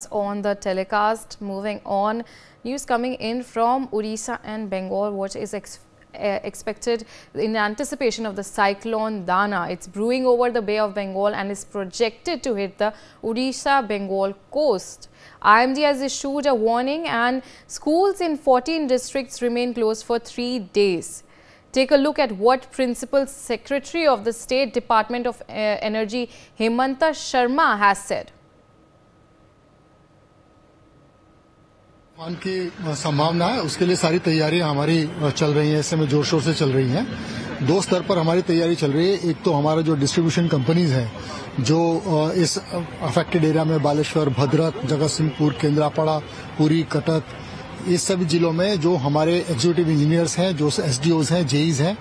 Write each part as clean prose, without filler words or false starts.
On the telecast. Moving on, news coming in from Odisha and Bengal, what is expected in anticipation of the cyclone Dana. It's brewing over the Bay of Bengal and is projected to hit the Odisha-Bengal coast. IMD has issued a warning and schools in 14 districts remain closed for 3 days. Take a look at what Principal Secretary of the State Department of Energy Hemanta Sharma has said. तूफान की संभावना है, उसके लिए सारी तैयारियां हमारी चल रही हैं, इस समय जोर शोर से चल रही हैं। दो स्तर पर हमारी तैयारी चल रही है। एक तो हमारा जो डिस्ट्रीब्यूशन कंपनीज हैं जो इस अफेक्टेड एरिया में बालेश्वर, भद्रक, जगत सिंहपुर, केंद्रापड़ा, पुरी, कटक, इस सभी जिलों में जो हमारे एग्जीक्यूटिव इंजीनियर्स हैं, जो एसडीओज हैं, जेईज हैं,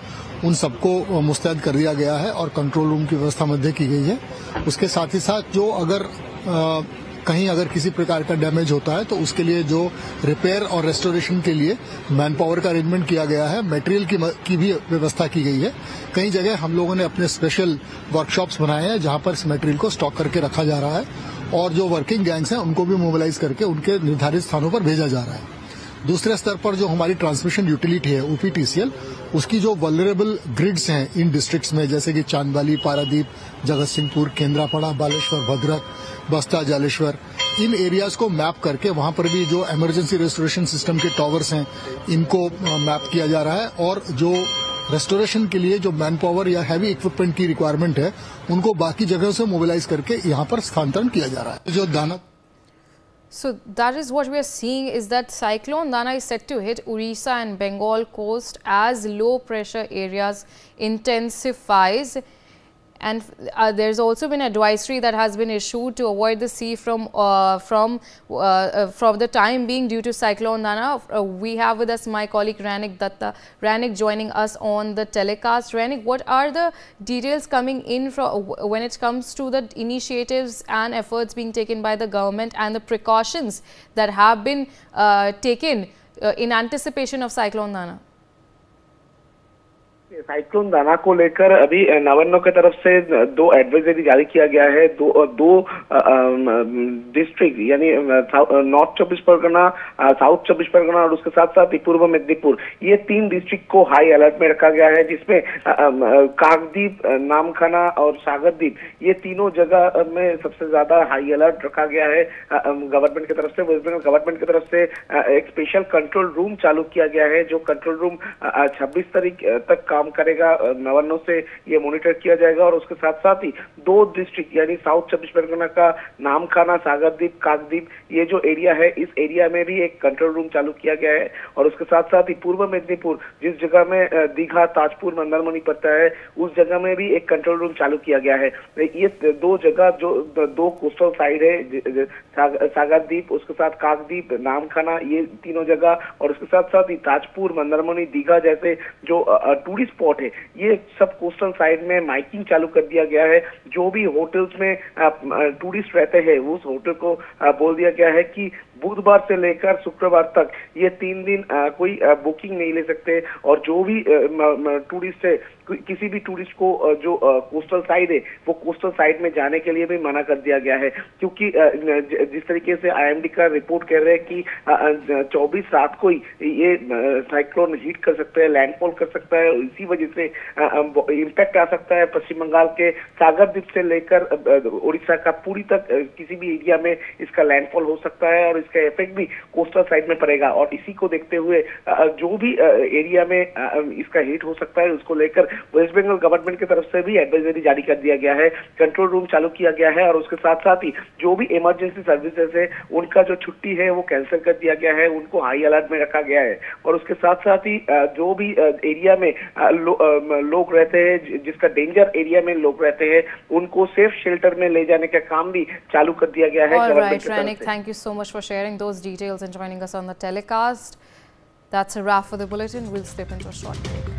उन सबको मुस्तैद कर दिया गया है और कंट्रोल रूम की व्यवस्था मध्य की गई है। उसके साथ ही साथ जो कहीं अगर किसी प्रकार का डैमेज होता है तो उसके लिए जो रिपेयर और रेस्टोरेशन के लिए मैन पावर का अरेंजमेंट किया गया है, मटेरियल की भी व्यवस्था की गई है। कई जगह हम लोगों ने अपने स्पेशल वर्कशॉप्स बनाए हैं जहां पर इस मटेरियल को स्टॉक करके रखा जा रहा है और जो वर्किंग गैंग्स हैं उनको भी मोबिलाइज करके उनके निर्धारित स्थानों पर भेजा जा रहा है। दूसरे स्तर पर जो हमारी ट्रांसमिशन यूटिलिटी है ओपीटीसीएल, उसकी जो वल्नरेबल ग्रिड्स हैं इन डिस्ट्रिक्ट्स में, जैसे कि चांदबाली, पारादीप, जगत सिंहपुर, केंद्रापड़ा, बालेश्वर, भद्रक, बस्ता, जालेश्वर, इन एरियाज को मैप करके वहां पर भी जो इमरजेंसी रेस्टोरेशन सिस्टम के टावर्स हैं इनको मैप किया जा रहा है और जो रेस्टोरेशन के लिए जो मैन पावर या हैवी इक्विपमेंट की रिक्वायरमेंट है उनको बाकी जगह से मोबिलाइज करके यहाँ पर स्थानांतरण किया जा रहा है। जो दाना So that is what we are seeing is that cyclone Dana is set to hit Odisha and Bengal coast as low pressure areas intensifies. And there's also been advisory that has been issued to avoid the sea from the time being due to cyclone Dana. We have with us my colleague Rainik Datta. Rainik joining us on the telecast. Rainik, what are the details coming in from when it comes to the initiatives and efforts being taken by the government and the precautions that have been taken in anticipation of cyclone Dana? Cyclone दाना को लेकर अभी नवान्न की तरफ से 2 advisory जारी किया गया है। दो डिस्ट्रिक्ट यानी नॉर्थ 24 परगना, साउथ 24 परगना और उसके साथ साथ पूर्व मेदिनीपुर, ये 3 डिस्ट्रिक्ट को हाई अलर्ट में रखा गया है, जिसमें काकद्वीप, नामखाना और सागरद्वीप, ये तीनों जगह में सबसे ज्यादा हाई अलर्ट रखा गया है गवर्नमेंट की तरफ से। वेस्ट बंगाल गवर्नमेंट की तरफ से एक स्पेशल कंट्रोल रूम चालू किया गया है, जो कंट्रोल रूम 26 तारीख तक काम करेगा। नवान्नों से ये मॉनिटर किया जाएगा और उसके साथ साथ ही 2 डिस्ट्रिक्ट यानी साउथ 24 परगना का नामखाना, सागरद्वीप, काकद्वीप, ये जो एरिया है इस एरिया में भी एक कंट्रोल रूम चालू किया गया है और उसके साथ साथ ही पूर्व मेदिनीपुर, जिस जगह में दीघा, ताजपुर, मंदारमनी पड़ता है, उस जगह में भी एक कंट्रोल रूम चालू किया गया है। ये 2 जगह जो 2 कोस्टल साइड है, सागरद्वीप, उसके साथ काकद्वीप, नामखाना, ये तीनों जगह और उसके साथ साथ ही ताजपुर, मंदारमनी, दीघा जैसे जो टूरिस्ट स्पॉट है, ये सब कोस्टल साइड में माइकिंग चालू कर दिया गया है। जो भी होटल्स में टूरिस्ट रहते हैं उस होटल को बोल दिया गया है कि बुधवार से लेकर शुक्रवार तक ये 3 दिन कोई बुकिंग नहीं ले सकते और जो भी टूरिस्ट है, किसी भी टूरिस्ट को जो कोस्टल साइड है वो कोस्टल साइड में जाने के लिए भी मना कर दिया गया है, क्योंकि जिस तरीके से आईएमडी का रिपोर्ट कह रहे हैं कि 24 रात को ही ये साइक्लोन हिट कर सकता है, लैंडफॉल कर सकता है, इसी वजह से इम्पैक्ट आ सकता है पश्चिम बंगाल के सागरद्वीप से लेकर उड़ीसा का पुरी तक किसी भी एरिया में इसका लैंडफॉल हो सकता है और इसका इफेक्ट भी कोस्टल साइड में पड़ेगा। और इसी को देखते हुए जो भी एरिया में इसका हिट हो सकता है उसको लेकर वेस्ट बंगाल गवर्नमेंट की तरफ से भी एडवाइजरी जारी कर दिया गया है, कंट्रोल रूम चालू किया गया है और उसके साथ साथ ही जो भी इमरजेंसी सर्विसेज है उनका जो छुट्टी है वो कैंसिल कर दिया गया है, उनको हाई अलर्ट में रखा गया है और उसके साथ साथ ही जो भी एरिया में लोग रहते हैं, जिसका डेंजर एरिया में लोग रहते हैं, उनको सेफ शेल्टर में ले जाने का काम भी चालू कर दिया गया है। All right, Rainik, thank you so much for sharing those details and joining us on the telecast. That's a wrap for the bulletin. We'll slip into a short break.